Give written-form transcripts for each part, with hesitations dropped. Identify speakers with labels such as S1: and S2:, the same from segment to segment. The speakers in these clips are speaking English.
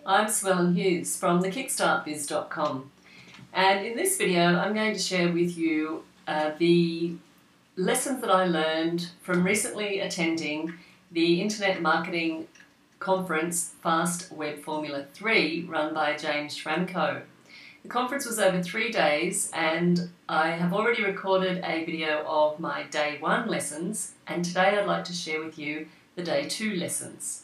S1: I'm Swellen Hughes from thekickstartbiz.com, and in this video I'm going to share with you the lessons that I learned from recently attending the Internet Marketing Conference Fast Web Formula 3 run by James Schramko. The conference was over 3 days and I have already recorded a video of my day 1 lessons, and today I'd like to share with you the day 2 lessons.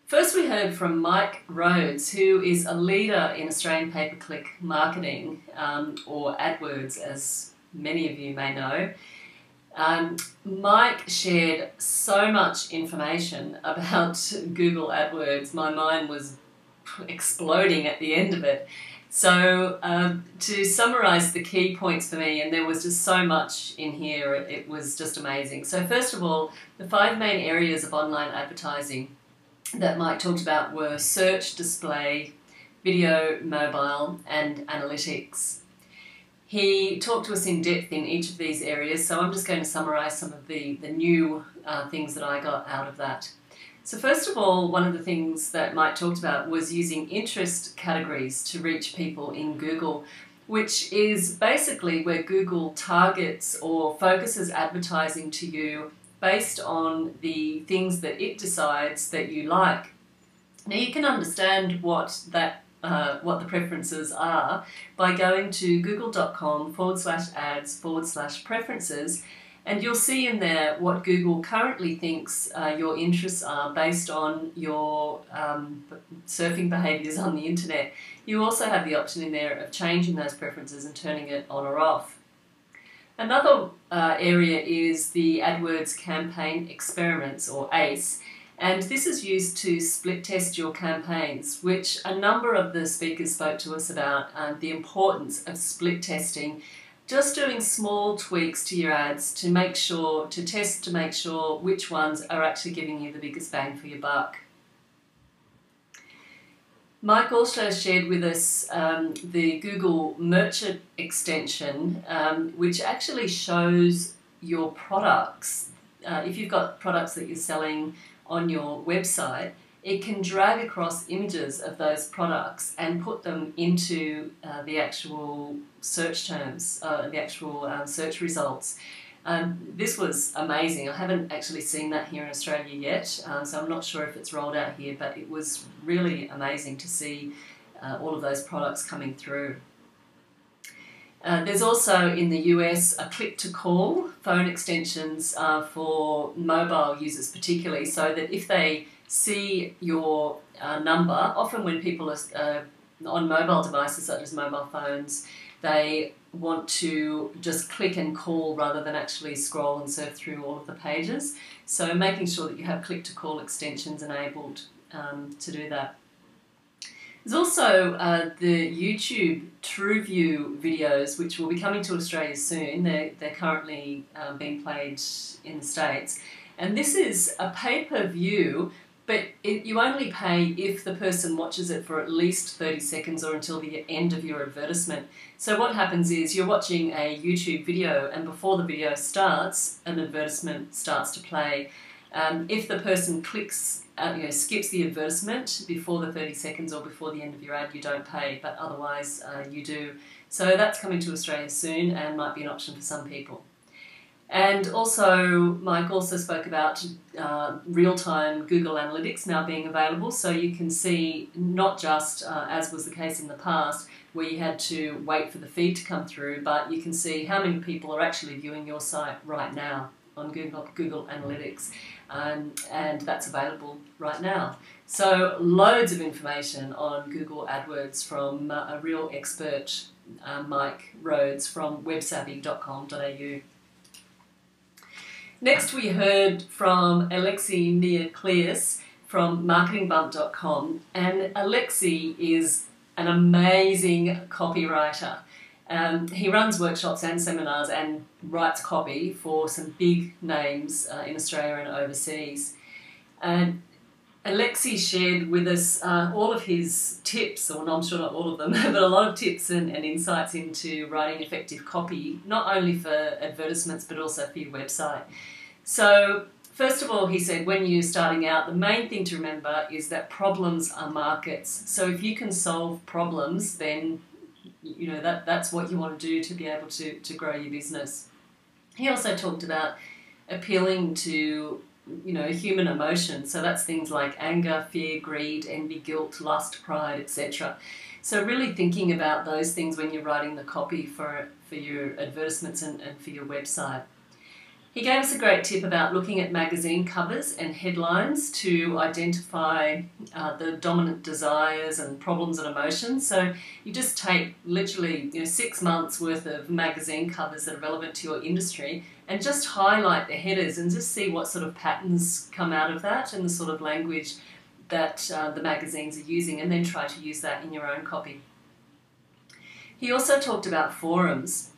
S1: First we heard from Mike Rhodes, who is a leader in Australian pay-per-click marketing, or AdWords as many of you may know. Mike shared so much information about Google AdWords, my mind was exploding at the end of it. So to summarise the key points for me, and there was just so much in here, it was just amazing. So first of all, the 5 main areas of online advertising that Mike talked about were search, display, video, mobile and analytics. He talked to us in depth in each of these areas, so I'm just going to summarise some of the new things that I got out of that. So first of all, one of the things that Mike talked about was using interest categories to reach people in Google, which is basically where Google targets or focuses advertising to you based on the things that it decides that you like. Now you can understand what the preferences are by going to google.com/ads/preferences, and you'll see in there what Google currently thinks your interests are based on your surfing behaviours on the internet. You also have the option in there of changing those preferences and turning it on or off. Another area is the AdWords Campaign Experiments, or ACE, and this is used to split test your campaigns, which a number of the speakers spoke to us about, the importance of split testing, just doing small tweaks to your ads to make sure which ones are actually giving you the biggest bang for your buck. Mike also shared with us the Google Merchant extension, which actually shows your products. If you've got products that you're selling on your website, it can drag across images of those products and put them into the actual search terms, the actual search results. This was amazing. I haven't actually seen that here in Australia yet, so I'm not sure if it's rolled out here, but it was really amazing to see all of those products coming through. There's also in the US a click-to-call phone extensions for mobile users particularly, so that if they see your number, often when people are on mobile devices such as mobile phones, they want to just click and call rather than actually scroll and surf through all of the pages. So making sure that you have click-to-call extensions enabled to do that. There's also the YouTube TrueView videos, which will be coming to Australia soon. They're currently being played in the States. And this is a pay-per-view, but you only pay if the person watches it for at least 30 seconds or until the end of your advertisement. So what happens is you're watching a YouTube video, and before the video starts, an advertisement starts to play. If the person skips the advertisement before the 30 seconds or before the end of your ad, you don't pay, but otherwise you do. So that's coming to Australia soon and might be an option for some people. And also, Mike also spoke about real-time Google Analytics now being available, so you can see not just, as was the case in the past, where you had to wait for the feed to come through, but you can see how many people are actually viewing your site right now on Google Analytics, and that's available right now. So loads of information on Google AdWords from a real expert, Mike Rhodes from websavvy.com.au. Next we heard from Alexia Nucleus from marketingbump.com, and Alexia is an amazing copywriter. He runs workshops and seminars and writes copy for some big names in Australia and overseas. And Alexia shared with us all of his tips, or no, I'm sure not all of them, but a lot of tips and insights into writing effective copy, not only for advertisements but also for your website. So First of all, he said, when you're starting out, the main thing to remember is that problems are markets. So if you can solve problems, then that's what you want to do to be able to grow your business. He also talked about appealing to human emotion. So that's things like anger, fear, greed, envy, guilt, lust, pride, etc. So really thinking about those things when you're writing the copy for your advertisements and for your website. He gave us a great tip about looking at magazine covers and headlines to identify the dominant desires and problems and emotions. So you just take literally 6 months worth of magazine covers that are relevant to your industry and just highlight the headers and just see what sort of patterns come out of that and the sort of language that the magazines are using, and then try to use that in your own copy. He also talked about forums,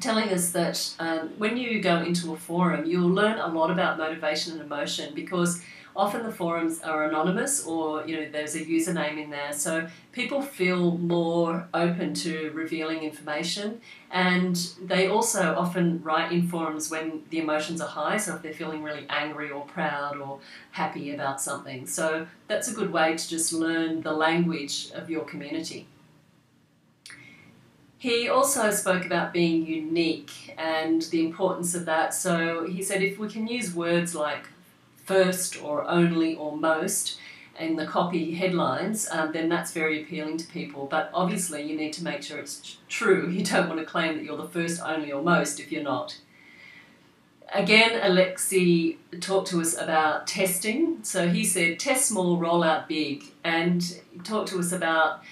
S1: telling us that when you go into a forum, you'll learn a lot about motivation and emotion, because often the forums are anonymous, or there's a username in there, so people feel more open to revealing information, and they also often write in forums when the emotions are high, so if they're feeling really angry or proud or happy about something. So that's a good way to just learn the language of your community. He also spoke about being unique and the importance of that. So he said if we can use words like first or only or most in the copy headlines, then that's very appealing to people. But obviously you need to make sure it's true. You don't want to claim that you're the first, only or most if you're not. Again, Alexia talked to us about testing. So he said test small, roll out big, and he talked to us about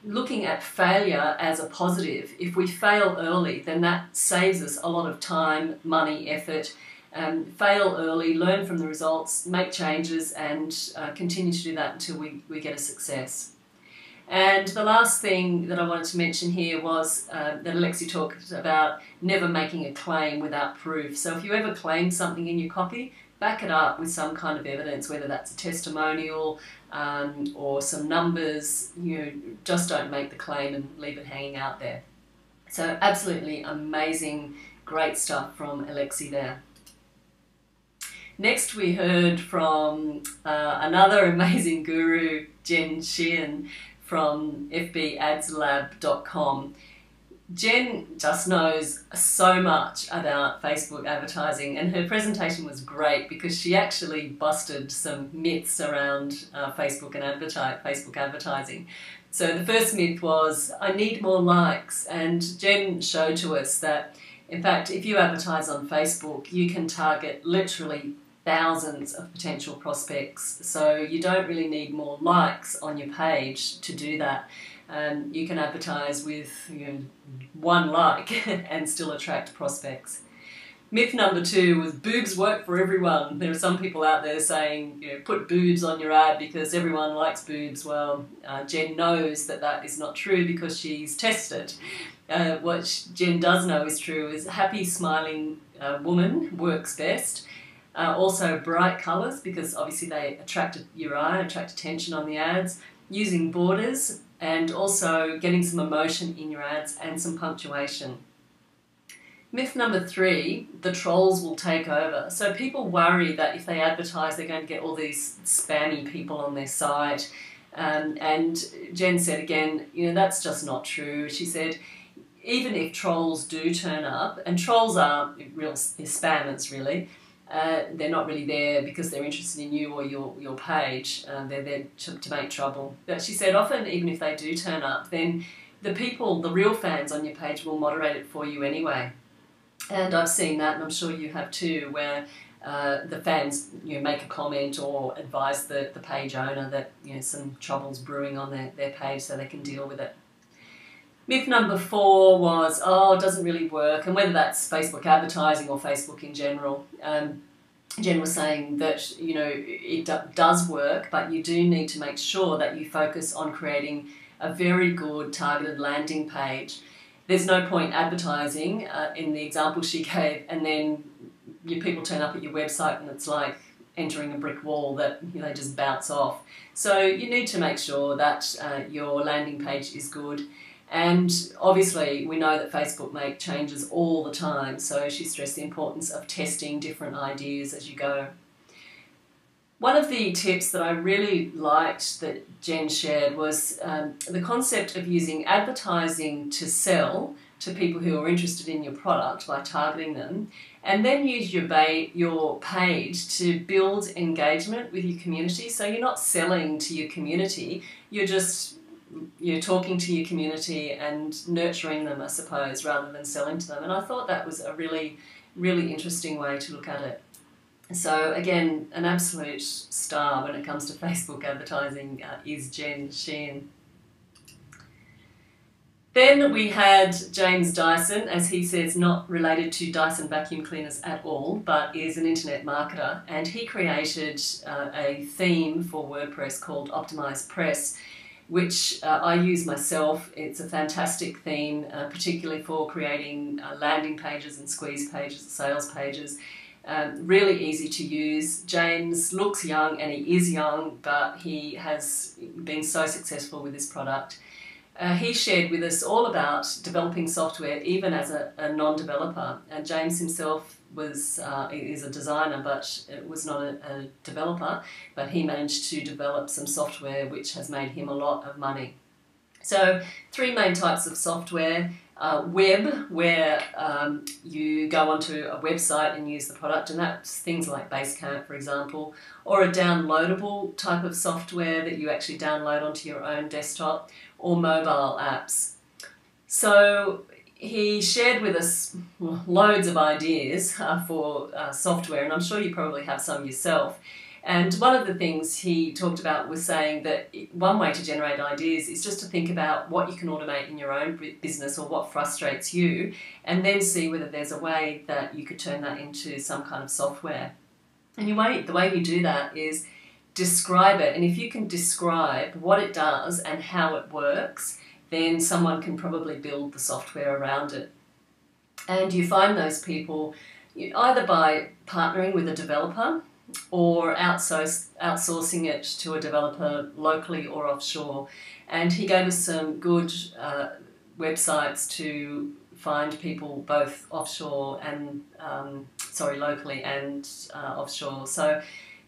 S1: looking at failure as a positive. If we fail early, then that saves us a lot of time, money, effort. Fail early, learn from the results, make changes, and continue to do that until we get a success. And the last thing that I wanted to mention here was that Alexia talked about never making a claim without proof. So if you ever claim something in your copy, back it up with some kind of evidence, whether that's a testimonial or some numbers. Just don't make the claim and leave it hanging out there. So absolutely amazing, great stuff from Alexia there. Next we heard from another amazing guru, Shin from fbadslab.com. Jen just knows so much about Facebook advertising, and her presentation was great because she actually busted some myths around Facebook advertising. So the first myth was, I need more likes, and Jen showed to us that in fact if you advertise on Facebook you can target literally thousands of potential prospects, so you don't really need more likes on your page to do that. You can advertise with 1 like and still attract prospects. Myth number 2 was boobs work for everyone. There are some people out there saying, put boobs on your ad because everyone likes boobs. Well, Jen knows that that is not true because she's tested. What Jen does know is true is a happy, smiling woman works best. Also bright colours, because obviously they attract your eye, attract attention on the ads. Using borders, and also getting some emotion in your ads and some punctuation. Myth number 3, the trolls will take over. So people worry that if they advertise they're going to get all these spammy people on their site. And Jen said again, that's just not true. She said, even if trolls do turn up, and trolls are real spammers really, they're not really there because they're interested in you or your page. They're there to make trouble. But she said often even if they do turn up, then the people, the real fans on your page will moderate it for you anyway. And I've seen that, and I'm sure you have too, where the fans make a comment or advise the page owner that some trouble's brewing on their page so they can deal with it. Myth number 4 was, it doesn't really work, and whether that's Facebook advertising or Facebook in general. Jen was saying that it does work, but you do need to make sure that you focus on creating a very good targeted landing page. There's no point advertising in the example she gave, and then your people turn up at your website and it's like entering a brick wall that they just bounce off. So you need to make sure that your landing page is good. And obviously we know that Facebook make changes all the time, so she stressed the importance of testing different ideas as you go. One of the tips that I really liked that Jen shared was the concept of using advertising to sell to people who are interested in your product by targeting them, and then use your page to build engagement with your community. So you're not selling to your community, you're talking to your community and nurturing them, I suppose, rather than selling to them. And I thought that was a really, really interesting way to look at it. So again, an absolute star when it comes to Facebook advertising is Shin. Then we had James Dyson, as he says, not related to Dyson vacuum cleaners at all, but is an internet marketer, and he created a theme for WordPress called Optimize Press, which I use myself. It's a fantastic theme, particularly for creating landing pages and squeeze pages, sales pages. Really easy to use. James looks young, and he is young, but he has been so successful with this product. He shared with us all about developing software even as a non-developer. James himself is a designer, but was not a developer, but he managed to develop some software which has made him a lot of money. So 3 main types of software. Web, where you go onto a website and use the product, and that's things like Basecamp, for example, or a downloadable type of software that you actually download onto your own desktop, or mobile apps. So he shared with us loads of ideas for software, and I'm sure you probably have some yourself. And one of the things he talked about was saying that one way to generate ideas is just to think about what you can automate in your own business or what frustrates you, and then see whether there's a way that you could turn that into some kind of software. And the way you do that is describe it. And if you can describe what it does and how it works, then someone can probably build the software around it. And you find those people either by partnering with a developer or outsourcing it to a developer locally or offshore. And he gave us some good websites to find people both offshore and locally and offshore. So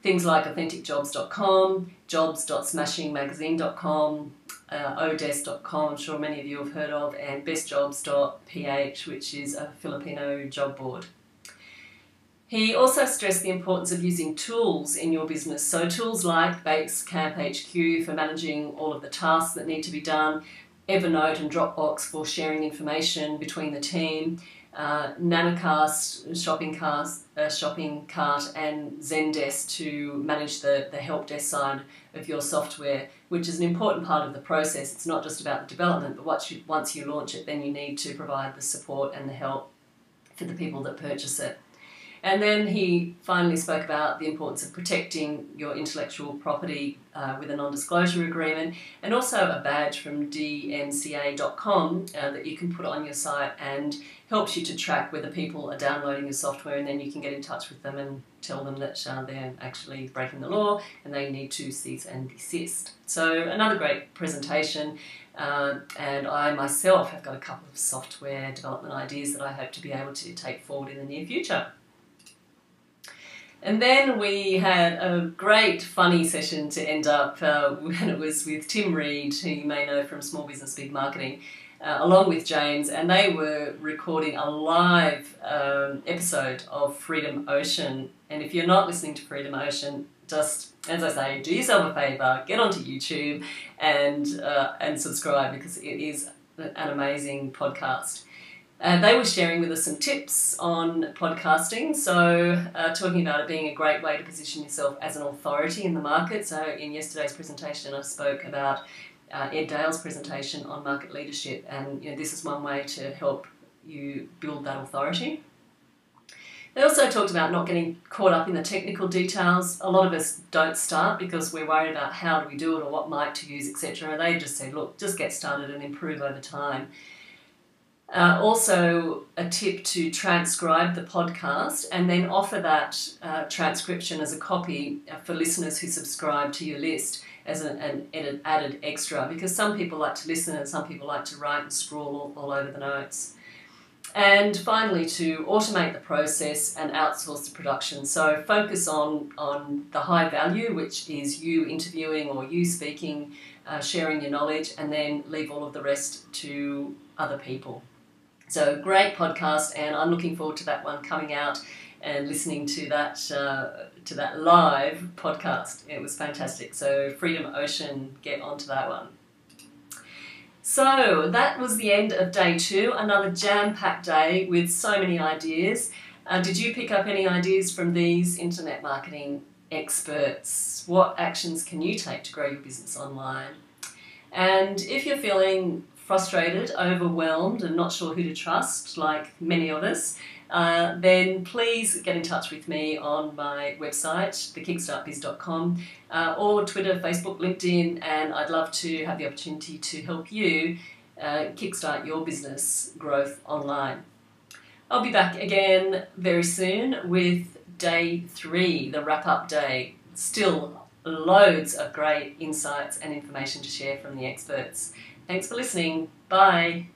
S1: things like authenticjobs.com, jobs.smashingmagazine.com, odes.com, I'm sure many of you have heard of, and bestjobs.ph, which is a Filipino job board. He also stressed the importance of using tools in your business. So tools like Basecamp HQ for managing all of the tasks that need to be done, Evernote and Dropbox for sharing information between the team, Nanocast, shopping cart, and Zendesk to manage the help desk side of your software, which is an important part of the process. It's not just about the development, but once you launch it, then you need to provide the support and the help for the people that purchase it. And then he finally spoke about the importance of protecting your intellectual property with a non-disclosure agreement, and also a badge from dmca.com that you can put on your site and helps you to track whether people are downloading your software, and then you can get in touch with them and tell them that they're actually breaking the law and they need to cease and desist. So another great presentation. And I myself have got a couple of software development ideas that I hope to be able to take forward in the near future. And then we had a great funny session to end up when it was with Tim Reed, who you may know from Small Business Big Marketing, along with James, and they were recording a live episode of Freedom Ocean. And if you're not listening to Freedom Ocean, just, as I say, do yourself a favour, get onto YouTube and subscribe, because it is an amazing podcast. They were sharing with us some tips on podcasting, so talking about it being a great way to position yourself as an authority in the market. So in yesterday's presentation I spoke about Ed Dale's presentation on market leadership, and this is one way to help you build that authority. They also talked about not getting caught up in the technical details. A lot of us don't start because we're worried about how do we do it or what mic to use, etc. They just said, look, just get started and improve over time. Also a tip to transcribe the podcast and then offer that transcription as a copy for listeners who subscribe to your list as an added extra, because some people like to listen and some people like to write and scroll all over the notes. And finally, to automate the process and outsource the production. So focus on the high value, which is you interviewing or you speaking, sharing your knowledge, and then leave all of the rest to other people. So great podcast, and I'm looking forward to that one coming out and listening to that live podcast. It was fantastic. So Freedom Ocean, get onto that one. So that was the end of day 2, another jam-packed day with so many ideas. Did you pick up any ideas from these internet marketing experts? What actions can you take to grow your business online? And if you're feeling frustrated, overwhelmed, and not sure who to trust, like many of us, then please get in touch with me on my website, thekickstartbiz.com, or Twitter, Facebook, LinkedIn, and I'd love to have the opportunity to help you kickstart your business growth online. I'll be back again very soon with day 3, the wrap-up day. Still loads of great insights and information to share from the experts. Thanks for listening. Bye.